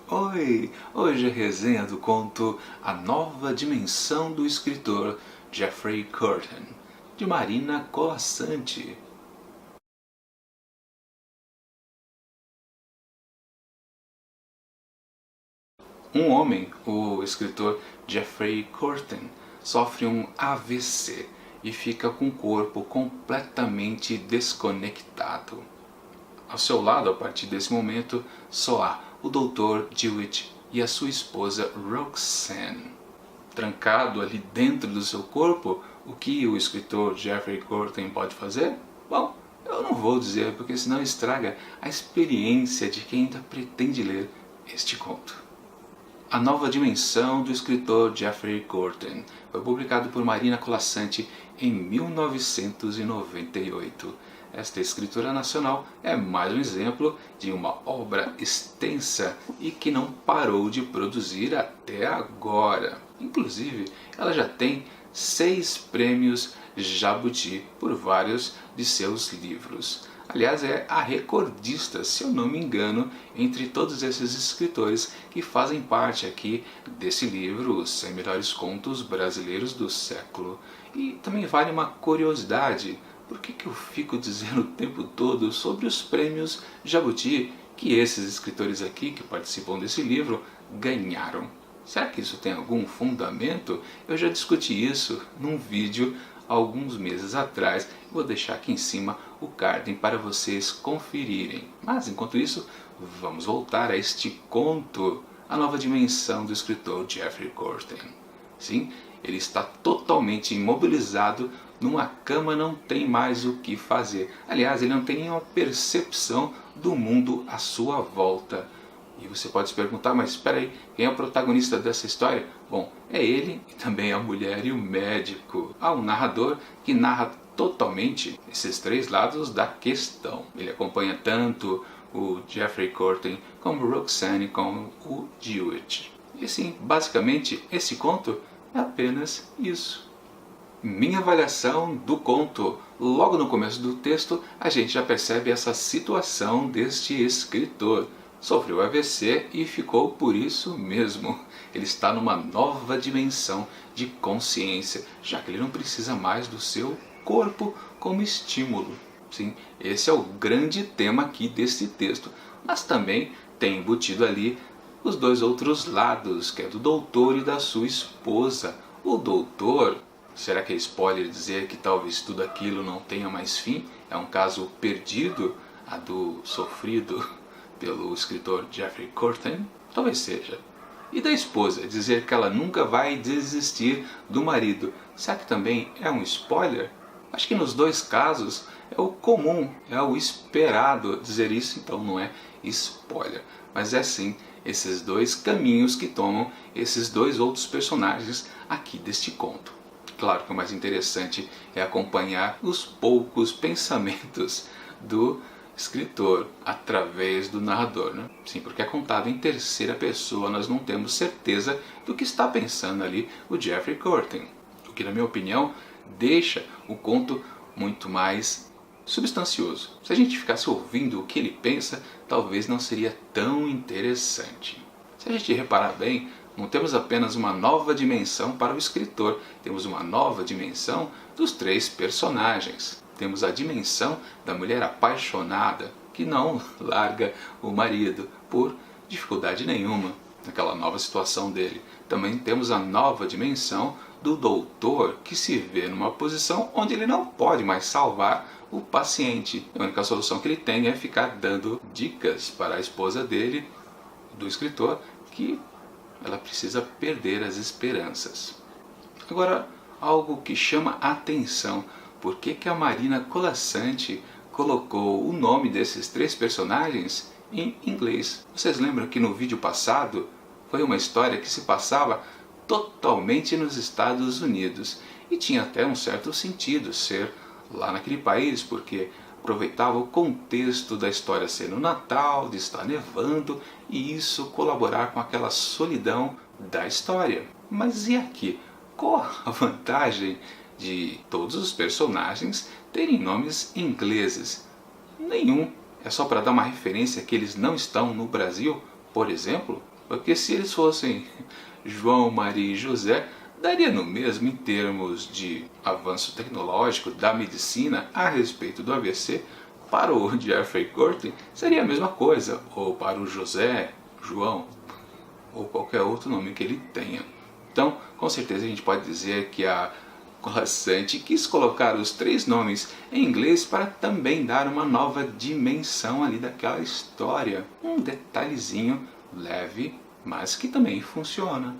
Oi! Hoje é a resenha do conto A Nova Dimensão do Escritor Jeffrey Curtin, de Marina Colasanti. Um homem, o escritor Jeffrey Curtin, sofre um AVC e fica com o corpo completamente desconectado. Ao seu lado, a partir desse momento, só há o Dr. Dewitt e a sua esposa Roxanne. Trancado ali dentro do seu corpo, o que o escritor Jeffrey Curtin pode fazer? Bom, eu não vou dizer, porque senão estraga a experiência de quem ainda pretende ler este conto. A Nova Dimensão do escritor Jeffrey Curtin foi publicado por Marina Colasanti em 1998. Esta escritora nacional é mais um exemplo de uma obra extensa e que não parou de produzir até agora. Inclusive, ela já tem 6 prêmios Jabuti por vários de seus livros. Aliás, é a recordista, se eu não me engano, entre todos esses escritores que fazem parte aqui desse livro, Os 100 Melhores Contos Brasileiros do Século. E também vale uma curiosidade: por que eu fico dizendo o tempo todo sobre os prêmios Jabuti que esses escritores aqui que participam desse livro ganharam? Será que isso tem algum fundamento? Eu já discuti isso num vídeo alguns meses atrás. Vou deixar aqui em cima o card para vocês conferirem. Mas enquanto isso, vamos voltar a este conto, A Nova Dimensão do escritor Jeffrey Curtin. Sim, ele está totalmente imobilizado numa cama, não tem mais o que fazer. Aliás, ele não tem nenhuma percepção do mundo à sua volta. E você pode se perguntar, mas espera aí, quem é o protagonista dessa história? Bom, é ele e também a mulher e o médico. Há um narrador que narra totalmente esses 3 lados da questão. Ele acompanha tanto o Jeffrey Curtin como Roxanne como o Dewitt. E sim, basicamente esse conto é apenas isso. Minha avaliação do conto. Logo no começo do texto a gente já percebe essa situação deste escritor. Sofreu AVC e ficou por isso mesmo. Ele está numa nova dimensão de consciência, já que ele não precisa mais do seu corpo como estímulo. Sim, esse é o grande tema aqui desse texto. Mas também tem embutido ali os 2 outros lados, que é do doutor e da sua esposa. O doutor, será que é spoiler dizer que talvez tudo aquilo não tenha mais fim? É um caso perdido, a do sofrido pelo escritor Jeffrey Curtin? Talvez seja. E da esposa, dizer que ela nunca vai desistir do marido, será que também é um spoiler? Acho que nos 2 casos é o comum, é o esperado dizer isso, então não é spoiler. Mas é sim esses 2 caminhos que tomam esses 2 outros personagens aqui deste conto. Claro que o mais interessante é acompanhar os poucos pensamentos do escritor através do narrador, né? Sim, porque é contado em terceira pessoa, nós não temos certeza do que está pensando ali o Jeffrey Curtin, o que, na minha opinião, deixa o conto muito mais substancioso. Se a gente ficasse ouvindo o que ele pensa, talvez não seria tão interessante. Se a gente reparar bem, não temos apenas uma nova dimensão para o escritor, temos uma nova dimensão dos 3 personagens. Temos a dimensão da mulher apaixonada que não larga o marido por dificuldade nenhuma naquela nova situação dele. Também temos a nova dimensão do doutor que se vê numa posição onde ele não pode mais salvar o paciente. A única solução que ele tem é ficar dando dicas para a esposa dele, do escritor, que ela precisa perder as esperanças. Agora, algo que chama a atenção: por que a Marina Colasanti colocou o nome desses 3 personagens em inglês? Vocês lembram que no vídeo passado foi uma história que se passava totalmente nos Estados Unidos e tinha até um certo sentido ser lá naquele país, porque aproveitava o contexto da história ser no Natal, de estar nevando, e isso colaborar com aquela solidão da história. Mas e aqui? Qual a vantagem de todos os personagens terem nomes ingleses? Nenhum. É só para dar uma referência que eles não estão no Brasil, por exemplo? porque se eles fossem João, Maria e José, daria no mesmo em termos de avanço tecnológico da medicina a respeito do AVC. Para o Jeffrey Courtney seria a mesma coisa, ou para o José, João, ou qualquer outro nome que ele tenha. Então, com certeza a gente pode dizer que a Colasanti quis colocar os 3 nomes em inglês para também dar uma nova dimensão ali daquela história. Um detalhezinho leve, mas que também funciona.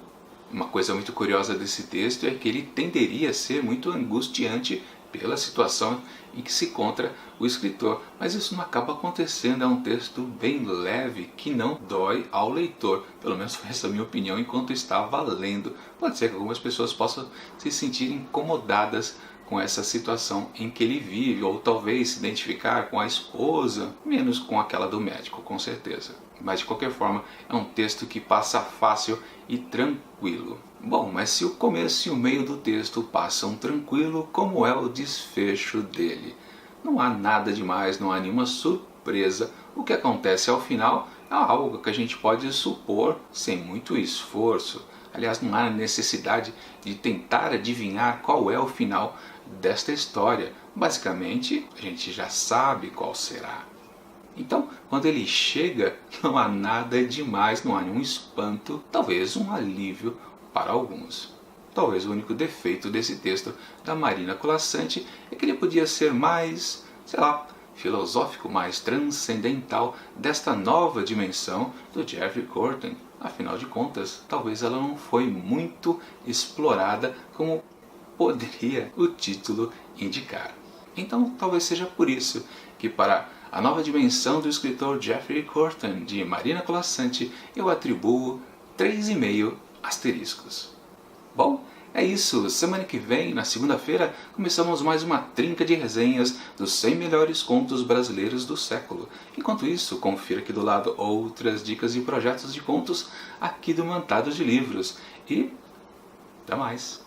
Uma coisa muito curiosa desse texto é que ele tenderia a ser muito angustiante pela situação em que se encontra o escritor, mas isso não acaba acontecendo. É um texto bem leve que não dói ao leitor, pelo menos foi essa a minha opinião enquanto estava lendo. Pode ser que algumas pessoas possam se sentir incomodadas com essa situação em que ele vive, ou talvez se identificar com a esposa, menos com aquela do médico, com certeza. Mas de qualquer forma, é um texto que passa fácil e tranquilo. Bom, mas se o começo e o meio do texto passam tranquilo, como é o desfecho dele? Não há nada demais, não há nenhuma surpresa. O que acontece ao final é algo que a gente pode supor sem muito esforço. Aliás, não há necessidade de tentar adivinhar qual é o final desta história. Basicamente, a gente já sabe qual será. Então, quando ele chega, não há nada demais, não há nenhum espanto, talvez um alívio para alguns. Talvez o único defeito desse texto da Marina Colasanti é que ele podia ser mais, sei lá, filosófico, mais transcendental desta nova dimensão do Jeffrey Courtney. Afinal de contas, talvez ela não foi muito explorada como poderia o título indicar. Então, talvez seja por isso que para a nova dimensão do escritor Jeffrey Courtney, de Marina Colasanti, eu atribuo 3,5 asteriscos. Bom, é isso. Semana que vem, na segunda-feira, começamos mais uma trinca de resenhas dos 100 melhores contos brasileiros do século. Enquanto isso, confira aqui do lado outras dicas e projetos de contos aqui do Mantado de Livros. E até mais!